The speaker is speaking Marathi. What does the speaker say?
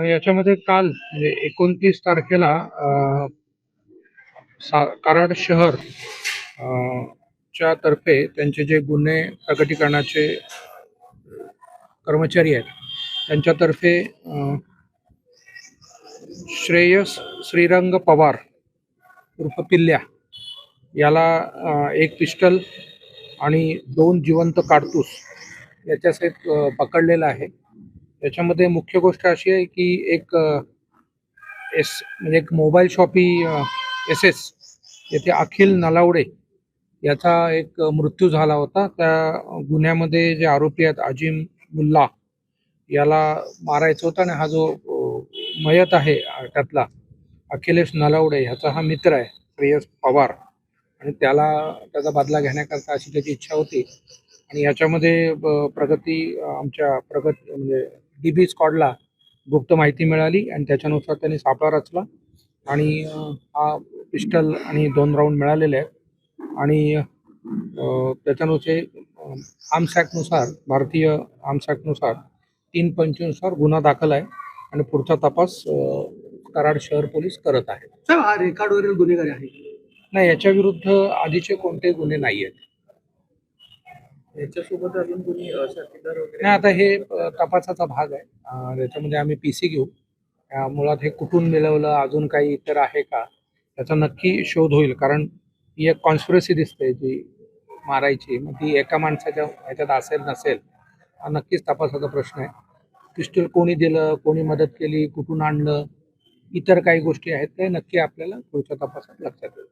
याच्यामध्ये काल म्हणजे 29 तारखेला कराड शहर च्या तर्फे त्यांचे जे गुन्हे प्रकटीकरणाचे कर्मचारी आहेत त्यांच्यातर्फे श्रेयस श्रीरंग पवार उर्फ पिल्ल्या याला एक पिस्टल आणि 2 जिवंत काडतूस याच्यासहित पकडलेलं आहे. याच्यामध्ये मुख्य गोष्ट अशी आहे की एक म्हणजे एक मोबाईल शॉपी SS येथे अखिल नलावडे याचा एक मृत्यू झाला होता. त्या गुन्ह्यामध्ये जे आरोपी आहेत अजिम मुल्ला याला मारायचं होतं आणि हा जो मयत आहे त्यातला अखिलेश नलावडे ह्याचा हा मित्र आहे श्रेयस पवार आणि त्याचा बदला घेण्याकरता अशी त्याची इच्छा होती. आणि याच्यामध्ये आमच्या म्हणजे DB स्क्वॉडला गुप्त माहिती मिळाली आणि त्याच्यानुसार त्यांनी सापळा रचला आणि हा पिस्टल आणि 2 राऊंड मिळालेले आहेत आणि त्याच्यानुसार आर्म्स ॲक्टनुसार भारतीय आर्म्स ॲक्टनुसार 325 गुन्हा दाखल आहे आणि पुढचा तपास कराड शहर पोलीस करत आहेत. सर, हा रेकॉर्डवरील गुन्हेगारी आहे? नाही, याच्या विरुद्ध आधीचे कोणते गुन्हे नाही आहेत. याच्यासोबत अजून कोणी साथीदार वगैरे नाही, आता हे तपासाचा भाग आहे. त्याच्यामध्ये आम्ही PC घेऊ. मुळात हे कुठून मिळवलं, अजून काही इतर आहे का त्याचा नक्की शोध होईल. कारण ही एक कॉन्स्पिरसी दिसते जी मारायची, मग ती एका माणसाच्या ह्याच्यात असेल नसेल हा नक्कीच तपासाचा प्रश्न आहे. पिस्टल कोणी दिलं, कोणी मदत केली, कुठून आणलं, इतर काही गोष्टी आहेत ते नक्की आपल्याला पुढच्या तपासात लक्षात येईल.